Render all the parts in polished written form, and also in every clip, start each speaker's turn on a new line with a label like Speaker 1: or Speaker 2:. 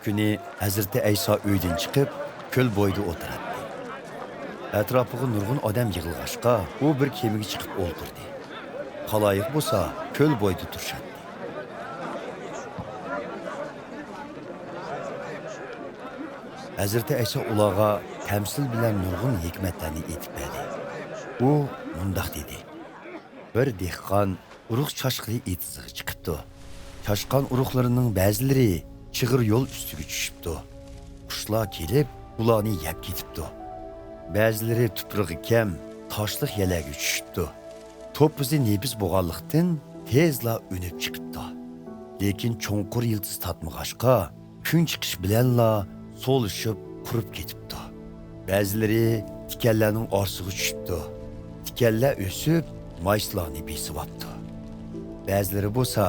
Speaker 1: kuni Hazreti Ayso uydan chiqib, ko'l bo'yida o'tiradi. Atrofiga nurg'un odam yig'ilg'ashqa, u bir kemaga chiqib o'ltirdi. Xaloyiq bo'lsa, ko'l bo'yida turishadi. Hazreti Ayso ularga tamsil bilan nurg'un hikmatlarni aytib berdi. U mundaq dedi: Bir dehqon urug' chashqili etizig'i chiqibdi. Chashqan urug'larining ba'zilari chig'ir yo'l ustiga tushibdi. Qushlar kelib, ularni yeb ketibdi. Ba'zilari tuprog'i kam, toshliq yalaga tushibdi. To'ppizi nebiz bo'lganlikdan tezla unib chiqibdi. Lekin cho'nqur yildiz tatmag'ashqa, kun chiqish bilanla so'lishib, qurib ketibdi. Ba'zilari tikanlarning orsiga tushibdi. Tikanlar o'sib, mayslarni besibapti. Ba'zilari bo'lsa,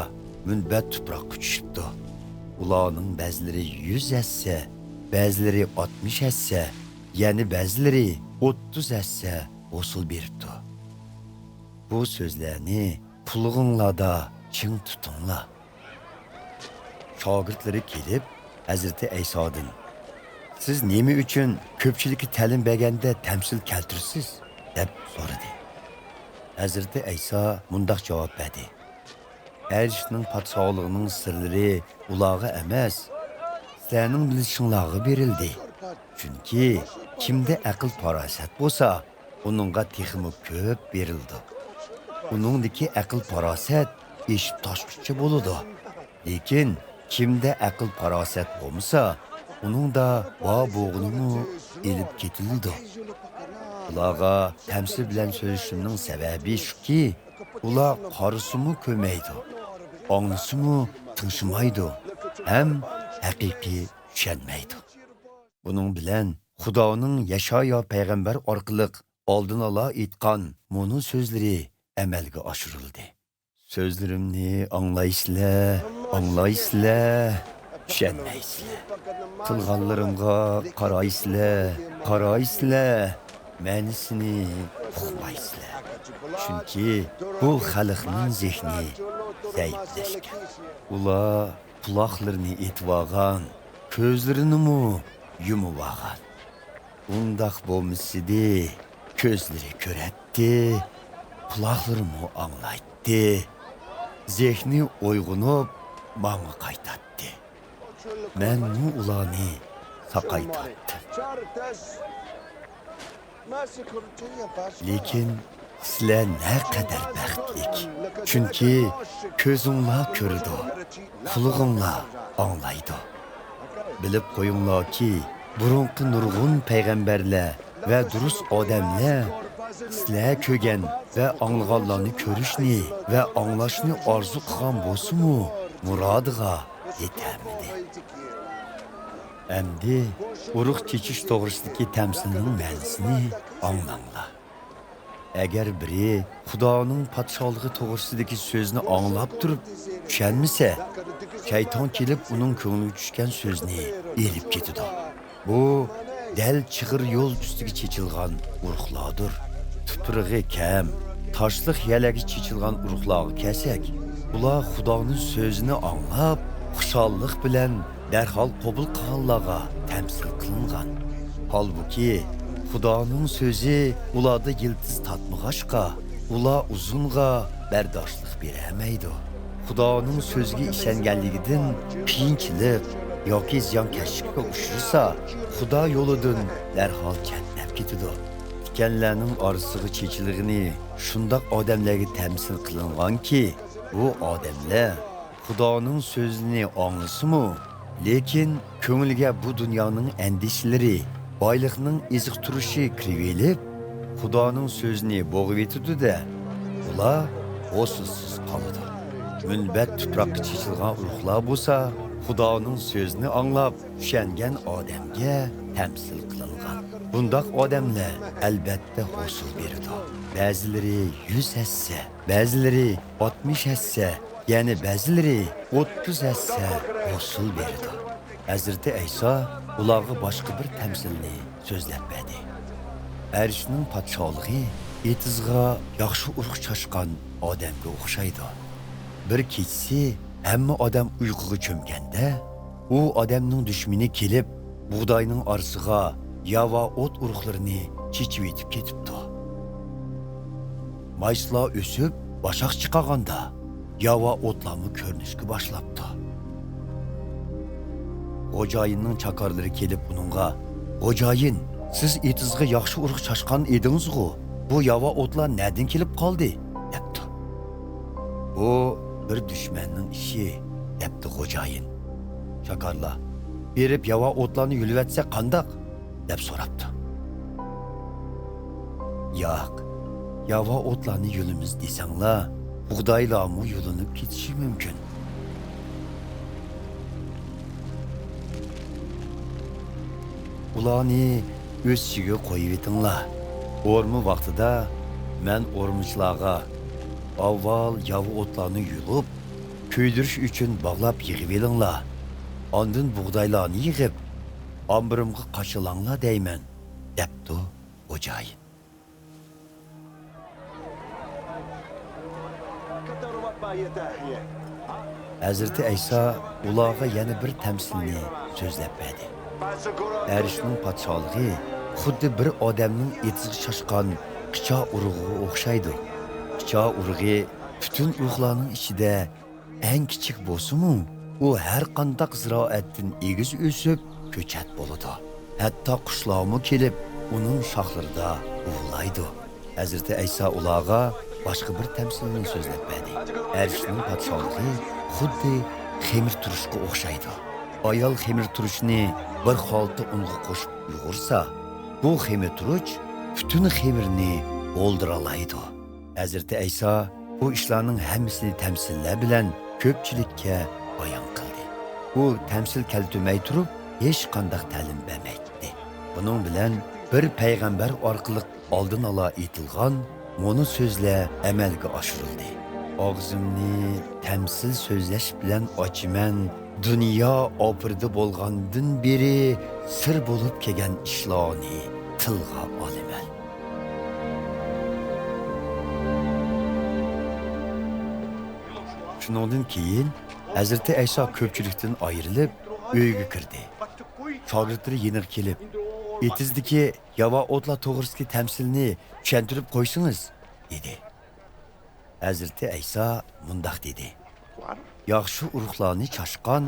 Speaker 1: munbat tuproqqa tushibdi. Ularning ba'zilari 100 hassa, ba'zilari 60 hassa, yana ba'zilari 30 hassa hosil beribdi. Bu so'zlarni qulog'inglarda ching tutinglar. Shogirdlari kelib, Hazreti Aysodan: Siz nima uchun ko'pchilikka ta'lim berganda tamsil keltirsiz? deb so'radi. Hazreti Ayso mundaq javob berdi: Erishning podshohligining sirlari ularga emas, sizlarning bilishinglarga berildi. Chunki kimda aql farosat bo'lsa, uningga texmi ko'p berildi. Uningdagi aql farosat eshib toshquchi bo'ladi. Lekin kimda aql farosat bo'lmasa, uningda va bo'g'nimi elib ketildi. Ularga tamsil bilan so'zlashimning sababi shuki, ular qarasimi ko'maydi, anglasimi tingshmaydi, ham haqiqiy tushunmaydi. Buning bilan Xudoning Yashaya payg'ambar orqali oldin ola aytgan munu so'zlari amalga oshirildi. So'zlarimni anglaysizlar, tushunmaysizlar. Qilganlarimga qaraysizlar, ma'nisini uqmaysizlar. Chunki bu xalqning zehni zaiflashgan. Ular quloqlarini etvagan, ko'zlarini yumvagan. Undaq bo'lmasidi, ko'zlari ko'ratdi, quloqlari anglaydi, zehni uyg'unib, manga qaytatdi. Men ularni saqaytatdim. Lekin sizlar naqadar baxtlik. Chunki ko'zinglar ko'rdi, quloqinglar anglaydi. Bilib qo'yinglarki, burunqi nurg'un payg'ambarlar va durust odamlar sizlar ko'rgan va anglaganlarni ko'rishni va anglashni orzu qilgan bo'lsa-mu, murodiga yetamidi. Endi urug' chechish to'g'risidagi tamsilning ma'nosini anglanglar. Agar biri Xudoning podshohligi to'g'risidagi so'zni anglab turib tushunmasa, shayton kelib uning ko'ngliga tushgan so'zni elib ketadi. Bu dal chig'ir yo'l ustiga chechilgan urug'lardir. Tuprog'i kam, toshliq yalaga chechilgan urug'larga kelsak, ular Xudoning so'zini anglab, xushallik bilan darhol qabul qilganlarga tamsil qilingan. Holbuki Xudoning so'zi ularda yildiz tatmag'ashqa, ular uzunga bardoshlik bermaydi. Xudoning so'ziga ishonganligidan qiyinchilik yoki ziyonkashlikka uchrasa, Xudo yo'lidan darhol chatnab ketadi. Tikanlarning orasiga chechiligini shundoq odamlarga tamsil qilinganki, bu odamlar Xudoning so'zini anglasimi, lekin ko'ngliga bu dunyoning andishlari, boylikning eziq turishi kirib, Xudoning so'zini bo'g'ib etadi-da, ular o'sizsiz qoladi. Munbat tuproqqa chechilgan urug'lar bo'lsa, Xudoning so'zini anglab, tushungan odamga tamsil qilingan. Bundaq odamlar albatta hosil beradi. Ba'zilari 100 hassa, ba'zilari 60 hassa, yana ba'zilari 30 hassa hosil beradi. Hazreti Ayso ularga boshqa bir tamsilni so'zlab berdi. Arishning podshohligi etizga yaxshi urug' chashqan odamga o'xshaydi. Bir kechsi hamma odam uyquga cho'mganda, u odamning dushmani kelib, bug'doyning orsiga yava o't urug'larini chechib etib ketibdi. Mayslar o'sib, bashaq chiqaganda yava o'tlarni ko'rinishga boshlabdi. Xo'jayinning chakorlari kelib uningga, "Xo'jayin, siz etizga yaxshi urug' chashqan edingiz-ku. Bu yava o'tlar nereden kelib qoldi?" debdi. "Bu bir dushmanning ishi", debdi xo'jayin. Chakorlar, "Berib yava o'tlarni yulvatsa qandaq?" deb so'rabdi. "Yo'q, yava o'tlarni yulimiz desanglar, bug'doylarmi yulinib ketishi mumkin." Ularni o'sishiga qo'yib etinglar. O'rmi vaqtida men o'rmichlarga avval yava o'tlarni yulib, ko'ydirish uchun bog'lab yig'ib elinglar. Ondan bug'doylarni yig'ib, ombirimga qo'shilinglar deyman, debdi xo'jayin. Hazreti Ayso ularga yana bir tamsilni so'zlab berdi. Erishning podshohligi xuddi bir odamning etizga shoshgan qicha urug'iga o'xshaydi. Qicha urug'i butun urug'larning ichida eng kichik bo'lsa-mu, u har qanday ziroatdan egiz o'sib, ko'chat bo'ladi. Hatto qushlarmi kelib, uning shoxlarida uvlaydi. Hazreti Ayso ularga boshqa bir tamsilni so'zlab berdi. Erishning podshohligi xuddi xemir turishga o'xshaydi. Ayol xemir turishni bir xolta unga qo'shib yugursa, bu xemir turuch butun xemirni o'ldiralaydi. Hazreti Ayso bu ishlarning hammasini tamsillar bilan ko'pchilikka bayon qildi. U tamsil keltirmay turib, hech qanday ta'lim bermaydi. Buning bilan bir payg'ambar orqali oldin ola aytilgan mo'ni so'zlar amalga oshirildi. Og'zimni tamsil so'zlash bilan ochiman, dunyo opirdi bo'lgandan beri sir bo'lib kelgan ishlarni tilga olaman. Shundan keyin Hazreti Ayso ko'pchilikdan ayrilib uyga kirdi. Shogirdlari yeniq kelib, "Etizdagi yava o'tlar to'g'risidagi tamsilni tushuntirib qo'ysingiz", dedi. Hazreti Ayso mundaq dedi: "Yaxshi urug'larni chashqan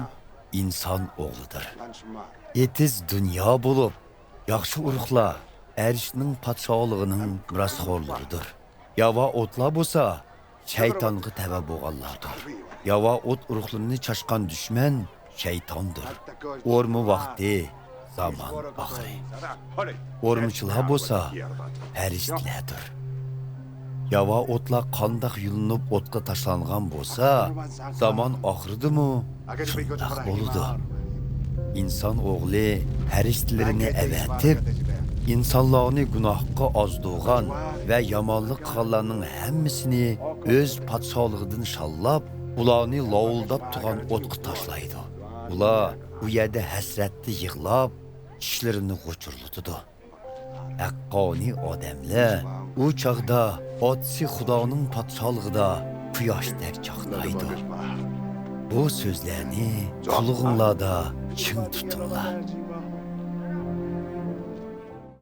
Speaker 1: inson o'g'lidir. Etiz dunyo bo'lib, yaxshi urug'lar erishning podshohligining mirosxo'rlaridir. Yava o'tlar bo'lsa, shaytonga tava bo'lganlardir. Yava o't urug'larini chashqan dushman shaytondir. O'rmi vaqti, zaman oxiri. O'rmichilar bo'lsa, farishtalardir. Yava o'tlar qandoq yulinib o'tga tashlangan bo'lsa, zaman oxiridimi shundoq bo'ladi. İnson o'g'li farishtalarni avatib, insonlarni gunohga ozdirgan va yomonlik qilganlarning hammasini o'z podshohligidan shallab, ularni lovuldab turgan o'tga tashlaydi. Ular u yerda hasratni yig'lab, tishlarini g'uchurlatadi. Haqqoniy odamlar u chaqda otsi Xudoning podshohligida quyoshdek chaqnaydi. Bu so'zlarni qulog'inglarda chin tutinglar.